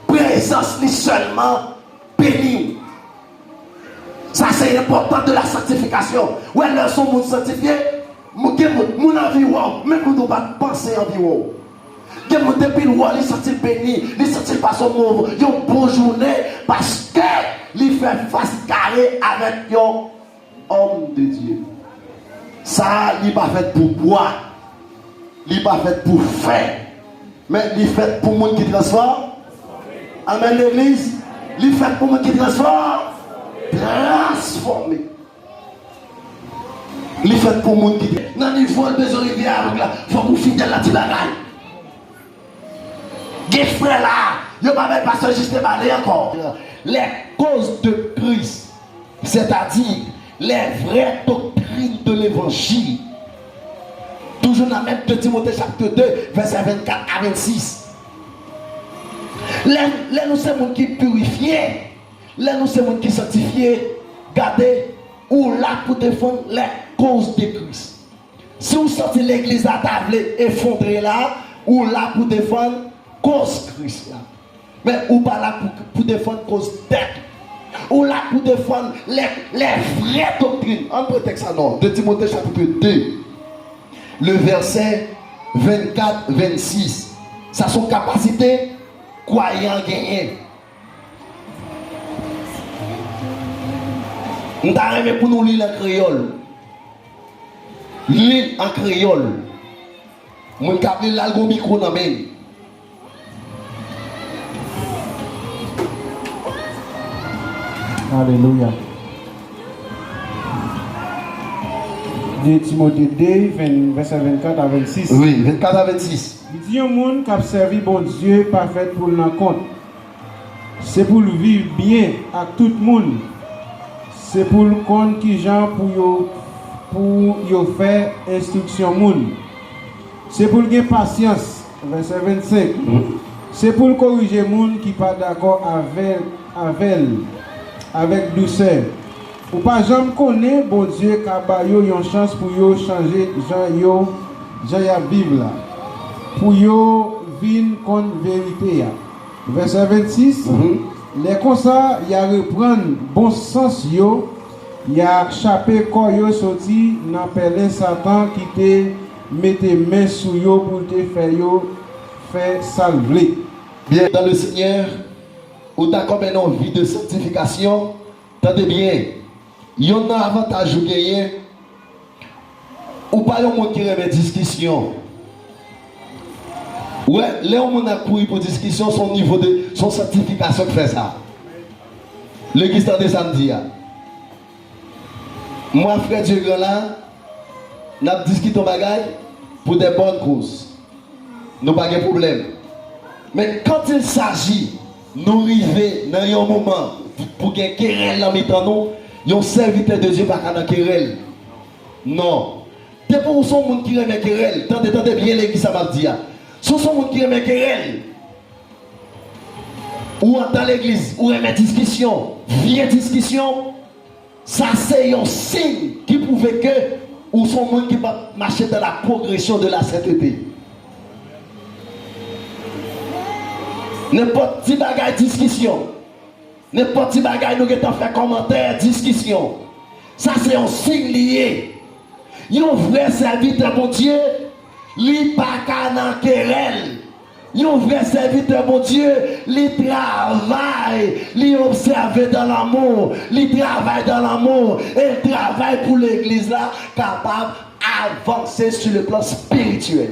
[SPEAKER 1] présence ni seulement béni. Ça c'est important de la sanctification. Ouais, là sont monde sanctifié. Mon envie wow, même nous ne pas penser envie wow. Que mon depuis wow, il sentit béni, il sentit pas son mot, il une bonne journée parce que il fait face carré avec un homme de Dieu. Ça, il n'est pas fait pour boire, il n'est pas fait pour faire, mais il est fait pour monde qui transforme. Amen l'église, il est fait pour monde qui transforme. Transformé. Il est fait pour monde qui dit dans le niveau de besoin de rivière, il faut que vous fidèles la tibagaille. Les frères là, il n'y a pas de pasteur juste parler encore. Les causes de Christ, c'est-à-dire les vraies doctrines de l'évangile. Toujours dans le même de Timothée chapitre 2, verset 24 à 26. Là, nous sommes gens qui purifiés. Là, nous sommes gens qui sanctifiés. Gardez, ou là pour défendre les causes de Christ. Si vous sortez l'église à table effondrée là, ou là pour défendre cause Christ là. Mais ou pas là pour défendre cause tête. Ou là pour défendre les vraies doctrines. En prétexte à non, de Timothée chapitre 2, le verset 24-26. Ça son capacité croyant gagner. Nous avons pour nous lire en créole. Lire en créole. Nous avons l'algo micro dans main.
[SPEAKER 3] Alléluia. 2 Timothée 2, verset 24 à 26.
[SPEAKER 1] Oui, 24 à 26.
[SPEAKER 3] Il dit au monde qui a servi bon Dieu parfait pour le compte. C'est pour le vivre bien à tout le monde. C'est pour le compte qui gens pour faire instruction monde. C'est pour le patience. Verset 25. C'est pour le corriger monde qui pas d'accord avec douceur. Ou pas jamais connaît bon Dieu qui a une chance pour yo changer Jean ya vivre là. Pour yo vivre contre vérité. Verset 26. Les comme ça, il y a reprendre bon sens yo, il y a chapé corps yo sorti dans pelin Satan qui te mette main sur yo pour te faire salver.
[SPEAKER 1] Bien dans le Seigneur, ou d'accord maintenant vie de sanctification, tendez bien. Il y a un avantage ou gagner. Ou pas un monde qui remet discussion. Ouais, là où on a couru pour discussion, son niveau de son certification qui fait ça. L'église de samedi. Moi, frère Dieu là, n'a discuté au bagaille pour des bonnes causes. Nous pas de problème. Mais quand il s'agit nous arriver dans un moment pour qu'il y ait querelle dans nous, il y a un serviteur de Dieu pas dans querelle. Non. C'est pour son monde qui remet querelle. Tendez bien l'église ça m'a dit. Si son monde qui remet querelle ou dans l'église ou remet discussion, vieille discussion, ça c'est un signe qui prouve que ou son monde qui va marcher dans la progression de la sainteté. N'importe qui bagaille discussion, n'importe qui bagaille nous avons fait commentaire discussion, ça c'est un signe lié. Un vrai serviteur bon Dieu, il pas qu'à querelle. Un vrai serviteur bon Dieu, il travaille, il observe dans l'amour, il travaille dans l'amour, et il travaille pour l'église là, capable d'avancer sur le plan spirituel.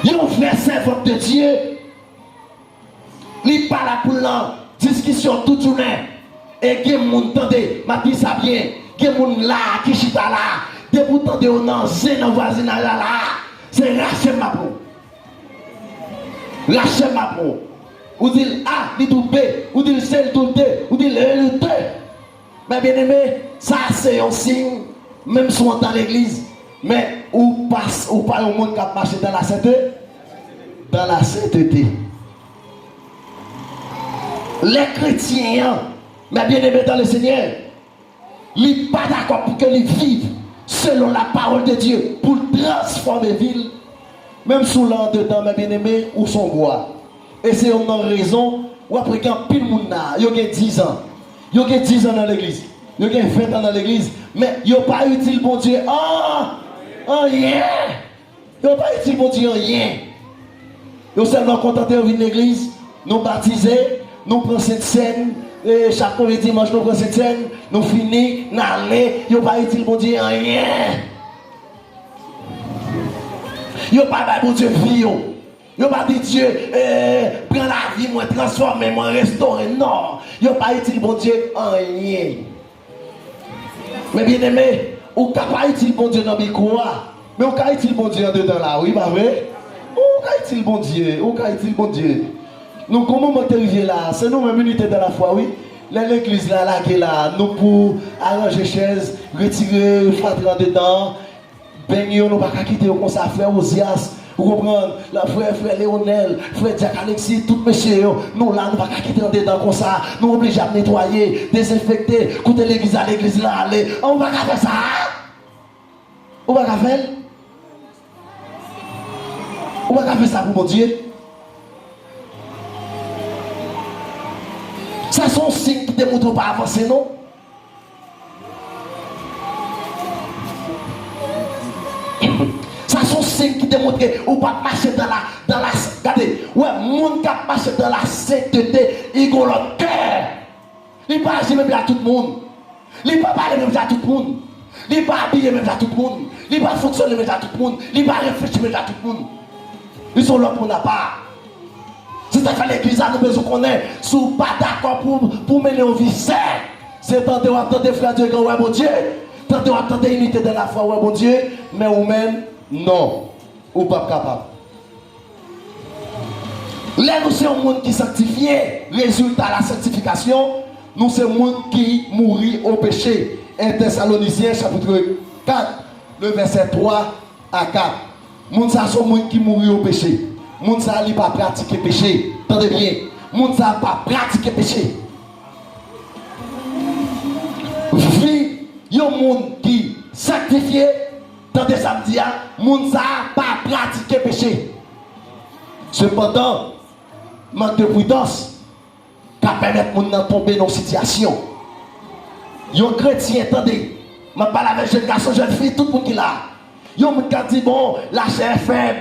[SPEAKER 1] Un vrai servant de Dieu, il parle pour la discussion toute journée. Et qui moun tande, m'a dit ça bien, qui moun là, qui chita là, de vous tande au nan zé dans voisinage là, c'est Rachel Mapon. Rachel Mapon. Ou dit A, dit tout B, ou dit C, tout D, ou dit le T. Mais bien aimé, ça c'est un signe, même si on est dans l'église, mais ou pas au monde qui a marché dans la sainteté, dans la sainteté. Les chrétiens, mais bien aimé dans le Seigneur, ils ne sont pas d'accord pour que ils vivent selon la parole de Dieu pour transformer la ville, même sous l'an dedans, mais bien aimé, ou son bois. Et c'est une raison où après quand pile moun na, il y a 10 ans, il y a 10 ans dans l'église, il y a 20 ans dans l'église, mais il n'y a pas utile bon Dieu, rien. Il n'y a pas utile bon Dieu, rien. Il y a seulement contenté de venir l'église, nous baptiser, nous prendre cette scène. Et chaque dimanche, nous prenons cette scène, nous finissons, nous allons, il n'y a pas utile, bon Dieu, rien. Il n'y a pas bon Dieu, vie. Il n'y a pas dit Dieu, prends la vie, moi, transformer, moi, restaurer. Non, il n'y a pas utile, bon Dieu, rien. Mais bien aimé, ou pas utile, bon Dieu, dans mes cours, mais ou pas utile, bon Dieu, en dedans là, oui, pas vrai? Ou pas utile, bon Dieu, ou pas utile, bon Dieu. Nous, comment on est arrivé là? C'est nous-mêmes unité de la foi, oui. L'église là, qui est là, nous pour arranger chaise, retirer, rentrer dedans, baigner, nous pas quitter comme ça, frère Osias, vous comprenez? La frère Léonel, frère Jack Alexis, tout péché, nous là, nous pas quitter dedans comme ça, nous obligés à nettoyer, désinfecter, écouter l'église à l'église là, aller. On va faire ça? On va faire? On va faire ça pour mon Dieu? Ça sont signes qui ne démontrent pas avancer, non? Ça sont signes qui démontrent que vous ne pas marcher dans la regardez, ouais, monde qui marche dans la sainteté, il a le cœur. Il ne pas agir même à tout le monde. Il ne pas parler même à tout le monde. Il ne pas habiller même à tout le monde. Il ne pas fonctionner même à tout le monde. Il ne pas réfléchir même à tout le monde. Ils sont là pour la part. C'est ça que l'église a besoin qu'on ait. Si vous pas d'accord pour mener une vie saine, c'est tenter ou attendre frère Dieu, ouais, mon Dieu. Tenter ou attendre unité de la foi, ouais, mon Dieu. Mais vous-même, non. Ou pas capable. Là, nous sommes un monde qui sanctifié. Résultat de la sanctification, nous sommes un monde qui mourit au péché. 1 Thessaloniciens, chapitre 4, le verset 3 à 4. Nous sommes un monde qui mourit au péché. Moun sa li pas pratiquer péché. Tendez bien. Moun sa pas pratiquer péché. Vie, yon moun qui sanctifié, tendez samedi, moun sa pas pratiquer péché. Cependant, manque de prudence, qui permet moun nan tomber dans une situation. Yon chrétien, attendez, je parle avec jeune garçon, jeune fille, tout le monde qui là. Yon moun qui dit bon, la chair est faible.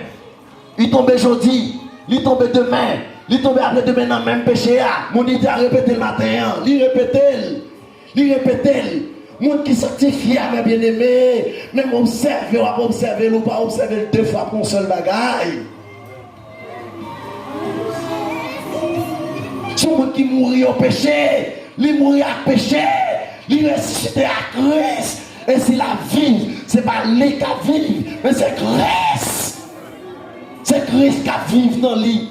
[SPEAKER 1] Il tombe aujourd'hui, il tombe demain, il tombe après-demain dans le même péché. Mon idée a répété le matin, il répète. Mon qui sanctifie, mes bien-aimés, même observer ou pas observer deux fois pour un seul bagaille. C'est mon qui mourit au péché, il mourit à péché, il ressuscité à Christ. Et si la vie, ce n'est pas les qui vivent, mais c'est Christ. C'est Christ qui vit dans lui.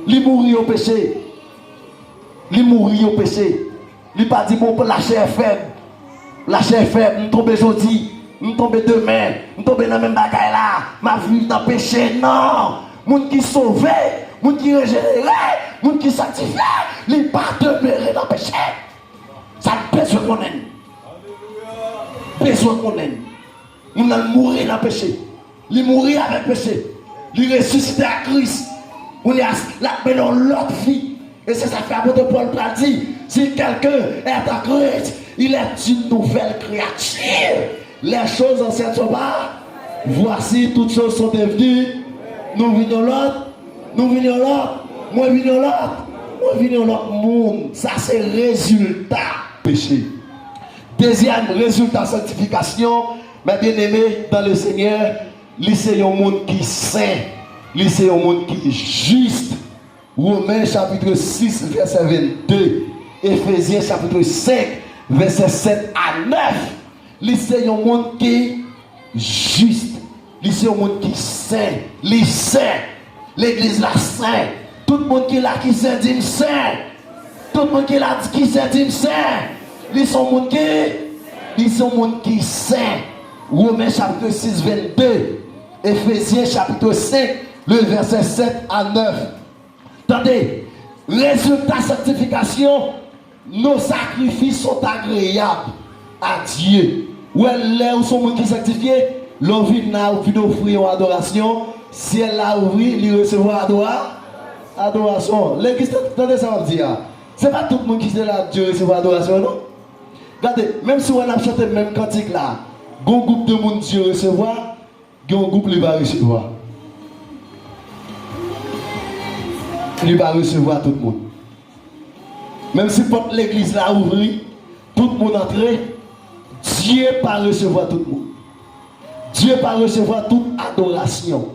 [SPEAKER 1] Il mourit au péché. Il mourit au péché. Il pas dit bon, la chair faible. La chair faible, nous tombons aujourd'hui, nous tombons demain, nous tombons dans la même bagaille là. Ma vie dans le péché, non. Moun qui sauvé, moun qui régénéré, moun qui sanctifié, il pas demeurer dans le péché. Ça besoin qu'on aime. Besoin qu'on aime. Moun a mourir dans le péché. Il mourit avec le péché. Il ressuscité à Christ. On est là dans l'autre vie. Et c'est ça que l'apôtre Paul a dit. Si quelqu'un est en Christ, il est une nouvelle créature. Les choses anciennes sont pas. Voici, toutes choses sont devenues. Nous venons l'autre. Nous venons l'autre. Moi venons l'autre. Moi venons l'autre monde. Ça c'est résultat péché. Deuxième résultat sanctification. Mais bien aimé dans le Seigneur, c'est un monde qui est saint. C'est un monde qui est juste. Romains chapitre 6, verset 22. Éphésiens chapitre 5, verset 7 à 9. C'est un monde qui est juste. C'est un monde qui est saint. Les saints. L'église la saint. Tout le monde qui est là qui saint dit saint. Tout le monde qui est là qui saint dit saint. Ils sont un monde qui est saint. Romains chapitre 6, 22. Éphésiens chapitre 5, le verset 7 à 9. Attendez, résultat sanctification, nos sacrifices sont agréables à Dieu. Ou là où sont qui sanctifiés, l'on vient offrir une adoration. Si elle a ouvert, il recevra adoration. L'église, attendez ça va dire. C'est pas tout le monde qui est là, Dieu recevra adoration, non? Regardez, même si on a chanté le même cantique là, un groupe de monde Dieu recevra, un groupe qui va recevoir. Il va recevoir tout le monde. Même si porte l'église là ouvert, tout le monde entre, Dieu va recevoir tout le monde. Dieu va recevoir toute adoration.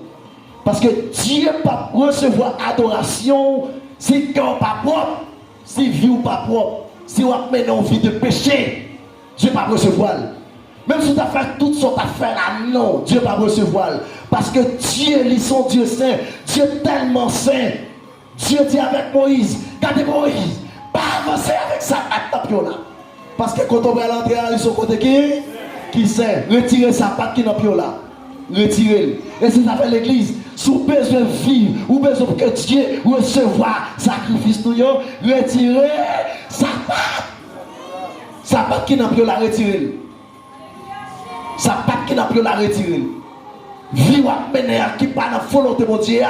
[SPEAKER 1] Parce que Dieu va recevoir adoration si cœur pas propre, si vie ou pas propre, si on a mené une vie de péché, Dieu va recevoir. Même si tu as fait toutes sortes d'affaires là, non, Dieu va recevoir. Parce que Dieu, il est son Dieu saint, Dieu tellement saint. Dieu dit avec Moïse, regardez Moïse, pas avancer avec ça à tapiola. Parce que quand on va l'entrée, ils sont côté qui sait, retirer sa patte qui n'a plus là. Retirez-le. Et c'est ça fait l'église. Si vous avez besoin de vivre, ou besoin que Dieu recevoir sacrifice, retirez sa patte. Sa patte qui n'a plus là, retirez-le. Sa patte qui n'a plus là, retirez-le. Vivre à mener qui pas dans la volonté de Dieu.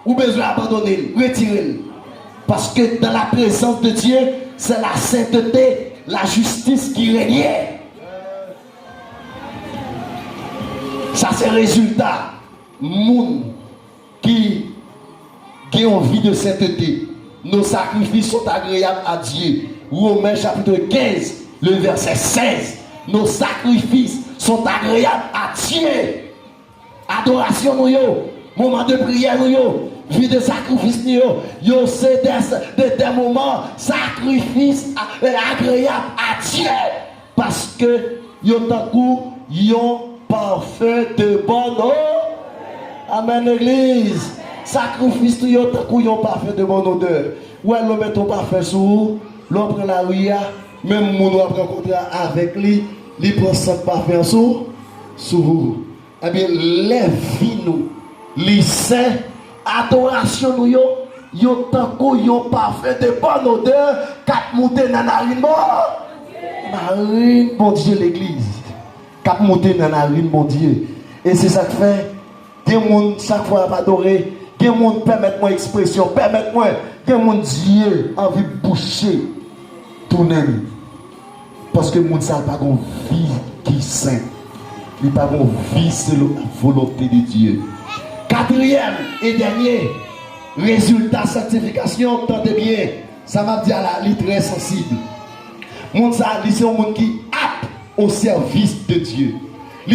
[SPEAKER 1] Ou besoin d'abandonner, retirez-le. Parce que dans la présence de Dieu, c'est la sainteté, la justice qui règne. Ça c'est le résultat. Moun qui ont envie de sainteté. Nos sacrifices sont agréables à Dieu. Romains chapitre 15, le verset 16. Nos sacrifices sont agréables à Dieu. Adoration nous yo. Moment de prière, vie de sacrifice, c'est des moments sacrifice agréable à Dieu. Parce que yon parfait de bonne odeur. Amen, l'église. Sacrifice, yon parfait de bonne odeur. Ou elle le met au parfait sous, l'on prend la ria, même mon on prend contrat avec lui, il prend son parfait sous vous. Eh bien, les vies nous. Les saints, adoration nous yo tankou yo parfait de bonne odeur, quatre montées dans la narine mon Dieu l'église. Quatre montées dans la narine mon Dieu. Et c'est ça que fait, des gens chaque fois adorer, des gens permettre-moi expression, permettre-moi, des gens Dieu envie de boucher tout même. Parce que mon ça pas une vie qui est sainte. Il pas une vie selon la volonté de Dieu. Quatrième et dernier résultat sanctification, tendez bien, ça m'a dit à la litre très sensible. Mon ça, c'est un monde qui apte au service de Dieu.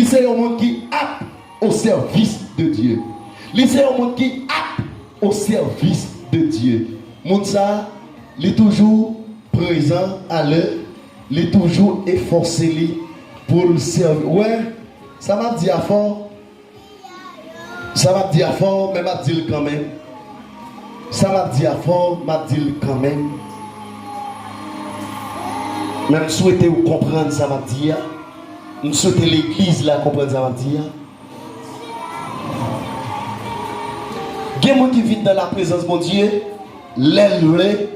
[SPEAKER 1] C'est un monde qui apte au service de Dieu. C'est un monde qui apte au service de Dieu. Mon ça, il est toujours présent à l'heure, il est toujours efforcé pour le servir. Ouais, ça m'a dit à fort. Ça m'a dit à fort, mais m'a dit quand même. Ça m'a dit à fort, m'a dit quand même. Même souhaiter vous comprendre ça m'a dit. Nous souhaitons l'église là comprendre ça m'a dit. Il y a des gens qui vivent dans la présence de mon Dieu, l'aile,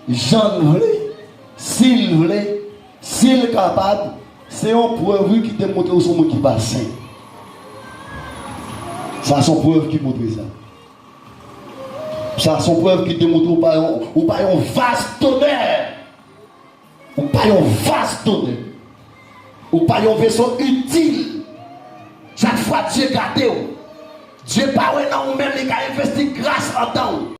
[SPEAKER 1] j'en voulais, s'il voulait, s'il capable, c'est un preuve qui démontre au son qui passe. Ça sont preuves qui montrent ça. Ça sont preuves qui démontrent ou pas un vaste honneur. Ou pas un vaste honneur. Ou pas un vaisseau utile. Chaque fois Dieu garde. Dieu parle dans vous-même, il a investi grâce en temps.